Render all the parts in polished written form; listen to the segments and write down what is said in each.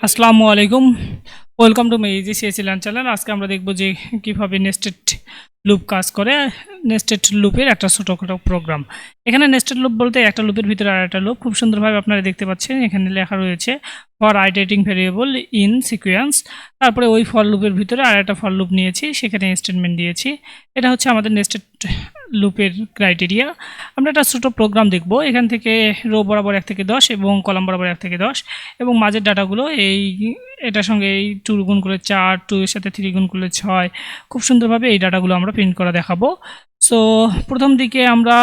আসসালামু আলাইকুম, welcome to my easy CAC learn channel. আজকে আমরা দেখব যে কীভাবে নেস্টেড লুপ কাজ করে। নেস্টেড লুপের একটা ছোটোখাটো প্রোগ্রাম। এখানে নেস্টেড লুপ বলতে একটা লুপের ভিতরে আর একটা লুপ। খুব সুন্দরভাবে আপনারা দেখতে পাচ্ছেন, এখানে লেখা রয়েছে ফর আইটারেটিং ভেরিয়েবল ইন সিকোয়েন্স। তারপরে ওই ফর লুপের ভিতরে আর একটা ফর লুপ নিয়েছি, সেখানে স্টেটমেন্ট দিয়েছি। এটা হচ্ছে আমাদের নেস্টেড লুপের ক্রাইটেরিয়া। আমরা একটা ছোটো প্রোগ্রাম দেখব। এখান থেকে রো বরাবর 1 থেকে 10 এবং কলাম বরাবর 1 থেকে 10 এবং মাঝের ডাটাগুলো এটার সঙ্গে এই 2 গুণ করলে 4, 2 এর সাথে 3 গুণ করলে 6। খুব সুন্দরভাবে এই ডাটাগুলো আমরা প্রিন্ট করা দেখাবো। সো প্রথম দিকে আমরা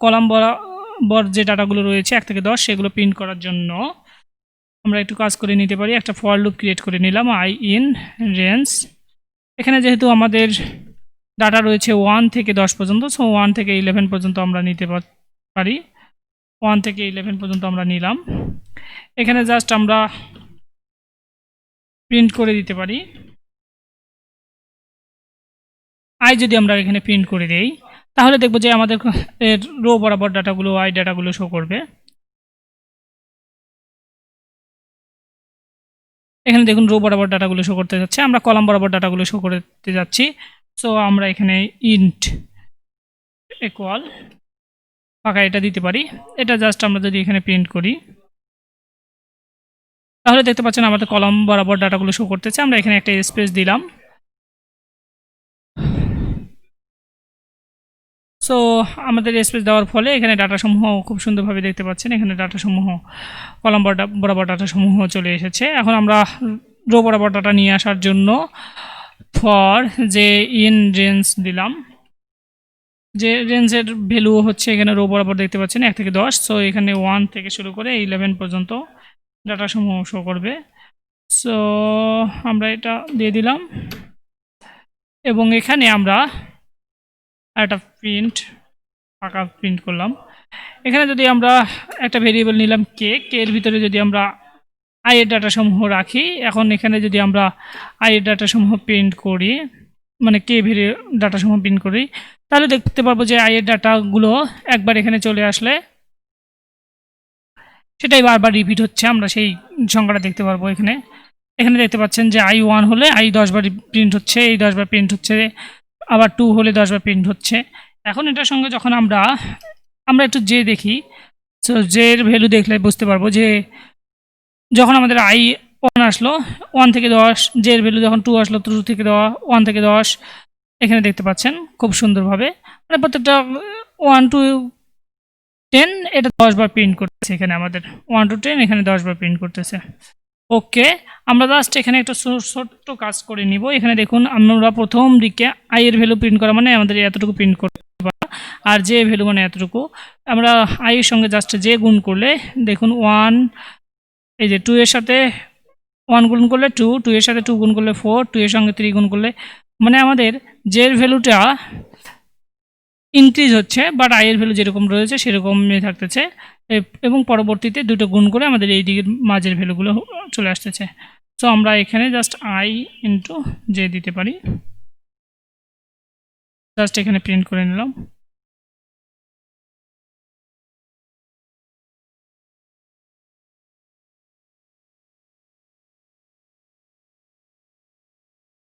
কলাম বরাবর যে ডাটাগুলো রয়েছে 1 থেকে 10 সেগুলো প্রিন্ট করার জন্য আমরা একটু কাজ করে নিতে পারি। একটা ফর লুপ ক্রিয়েট করে নিলাম, আই ইন রেঞ্জ। এখানে যেহেতু আমাদের ডাটা রয়েছে 1 থেকে 10 পর্যন্ত, সো 1 থেকে 11 পর্যন্ত আমরা নিতে পারি। 1 থেকে 11 পর্যন্ত আমরা নিলাম। এখানে জাস্ট আমরা প্রিন্ট করে দিতে পারি। আই যদি আমরা এখানে প্রিন্ট করে দেই, তাহলে দেখব যে আমাদের রো বরাবর ডাটাগুলো আই ডাটাগুলো শো করবে। এখানে দেখুন রো বরাবর ডাটাগুলো শো করতে যাচ্ছে, আমরা কলাম বরাবর ডাটাগুলো শো করতে যাচ্ছি। সো আমরা এখানে ইন্ট ইকুয়াল ফাঁকা এটা দিতে পারি। এটা জাস্ট আমরা যদি এখানে প্রিন্ট করি, তাহলে দেখতে পাচ্ছেন আমাদের কলাম বরাবর ডাটাগুলো শো করতেছে। আমরা এখানে একটা স্পেস দিলাম। সো আমাদের স্পেস দেওয়ার ফলে এখানে ডাটাসমূহ খুব সুন্দরভাবে দেখতে পাচ্ছেন। এখানে ডাটাসমূহ কলাম বরাবর ডাটাসমূহ চলে এসেছে। এখন আমরা রো বরাবর ডাটা নিয়ে আসার জন্য ফর যে ইন রেঞ্জ দিলাম। যে রেঞ্জের ভ্যালু হচ্ছে এখানে রো বরাবর দেখতে পাচ্ছেন 1 থেকে 10। সো এখানে 1 থেকে শুরু করে 11 পর্যন্ত ডাটাসমূহ শো করবে। সো আমরা এটা দিয়ে দিলাম এবং এখানে আমরা একটা ফাঁকা প্রিন্ট করলাম। এখানে যদি আমরা একটা ভেরিয়েবল নিলাম কে এর ভিতরে যদি আমরা আই এর ডাটাসমূহ রাখি, এখন এখানে যদি আমরা আই এর ডাটাসমূহ প্রিন্ট করি, মানে কে ডাটাসমূহ প্রিন্ট করি, তাহলে দেখতে পারবো যে আই এর ডাটাগুলো একবার এখানে চলে আসলে সেটাই বারবার রিপিট হচ্ছে। আমরা সেই সংখ্যাটা দেখতে পারবো। এখানে দেখতে পাচ্ছেন যে আই 1 হলে আই 10 বার প্রিন্ট হচ্ছে, এই 10 বার প্রিন্ট হচ্ছে, আবার 2 হলে 10 বার প্রিন্ট হচ্ছে। এখন এটার সঙ্গে যখন আমরা একটু জে দেখি, সো জের ভ্যালু দেখলে বুঝতে পারবো যে যখন আমাদের আই 1 আসলো 1 থেকে 10, জের ভ্যালু যখন 2 আসলো 2 থেকে 1 থেকে 10। এখানে দেখতে পাচ্ছেন খুব সুন্দরভাবে মানে প্রত্যেকটা 1 to 10 এটা 10 বার প্রিন্ট করতেছে। এখানে আমাদের 1 to 10 এখানে 10 বার প্রিন্ট করতেছে। ওকে, আমরা জাস্ট এখানে একটা ছোট্ট কাজ করে নিব। এখানে দেখুন আমরা প্রথম দিকে আই এর ভ্যালু প্রিন্ট করা মানে আমাদের এতটুকু প্রিন্ট করতে পারবো, আর জে ভ্যালু মানে এতটুকু। আমরা আই এর সঙ্গে জাস্ট জে গুণ করলে দেখুন 1, এই যে 2 এর সাথে 1 গুণ করলে 2, 2 এর সাথে 2 গুণ করলে 4, 2 এর সঙ্গে 3 গুণ করলে, মানে আমাদের জের ভ্যালুটা ইনক্রিজ হচ্ছে, বাট আই এর ভ্যালু যেরকম রয়েছে সেরকমই থাকতেছে। এবং পরবর্তীতে দুটো গুণ করে আমাদের এই দিকের মাঝের ভ্যালুগুলো চলে আসতেছে। সো আমরা এখানে জাস্ট আই ইন্টু জে দিতে পারি। জাস্ট এখানে প্রিন্ট করে নিলাম।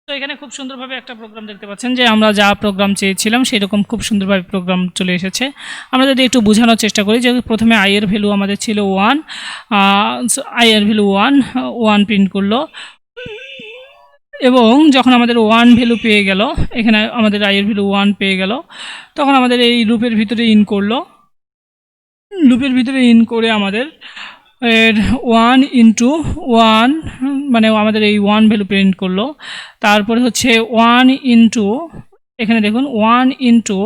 তো এখানে খুব সুন্দরভাবে একটা প্রোগ্রাম দেখতে পাচ্ছেন যে আমরা যা প্রোগ্রাম চেয়েছিলাম সেরকম খুব সুন্দরভাবে প্রোগ্রাম চলে এসেছে। আমরা যদি একটু বোঝানোর চেষ্টা করি যে প্রথমে আই এর ভ্যালু আমাদের ছিল 1, আই এর ভ্যালু 1 প্রিন্ট করলো, এবং যখন আমাদের 1 ভ্যালু পেয়ে গেল, এখানে আমাদের আই এর ভ্যালু 1 পেয়ে গেল, তখন আমাদের এই লুপের ভিতরে ইন করলো। লুপের ভিতরে ইন করে আমাদের এর 1 into 1 মানে আমাদের এই 1 ভ্যালু প্রিন্ট করলো। তারপরে হচ্ছে 1 into এখানে দেখুন 1 into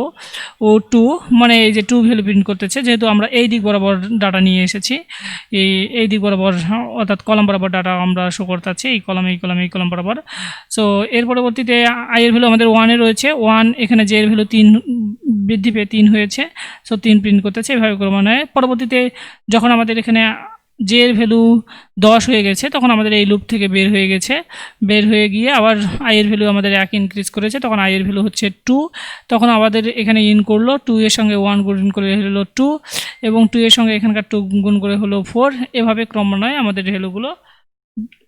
2 মানে এই যে 2 ভ্যালু প্রিন্ট করতেছে, যেহেতু আমরা এই দিক বরাবর ডাটা নিয়ে এসেছি। এই দিক বরাবর অর্থাৎ কলাম বরাবর ডাটা আমরা শো করতেছি, এই কলাম বরাবর। সো এর পরবর্তীতে আই এর ভ্যালু আমাদের 1 এ রয়েছে, 1 এখানে জে এর ভ্যালু 3 বৃদ্ধি পেয়ে 3 হয়েছে। সো 3 প্রিন্ট করতেছে এভাবে ক্রমান্বয়ে। পরবর্তীতে যখন আমাদের এখানে জে এর ভ্যালু 10 হয়ে গেছে, তখন আমাদের এই লুপ থেকে বের হয়ে গিয়ে আবার আই এর ভ্যালু আমাদের 1 ইনক্রিজ করেছে, তখন আই এর ভ্যালু হচ্ছে 2। তখন আমাদের এখানে ইন করলো, 2 এর সঙ্গে 1 গুণ করে হলো 2, এবং 2 এর সঙ্গে এখানকার 2 গুণ করে হলো 4। এভাবে ক্রমান্বয়ে আমাদের ভ্যালুগুলো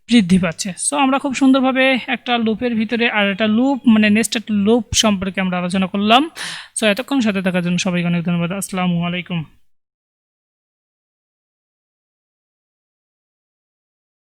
বৃদ্ধি পাচ্ছে। সো আমরা খুব সুন্দরভাবে একটা লুপের ভিতরে আর একটা লুপ মানে নেস্টেড লুপ সম্পর্কে আমরা আলোচনা করলাম। সো এতক্ষণ সাথে থাকার জন্য সবাইকে অনেক ধন্যবাদ। আসসালামু আলাইকুম।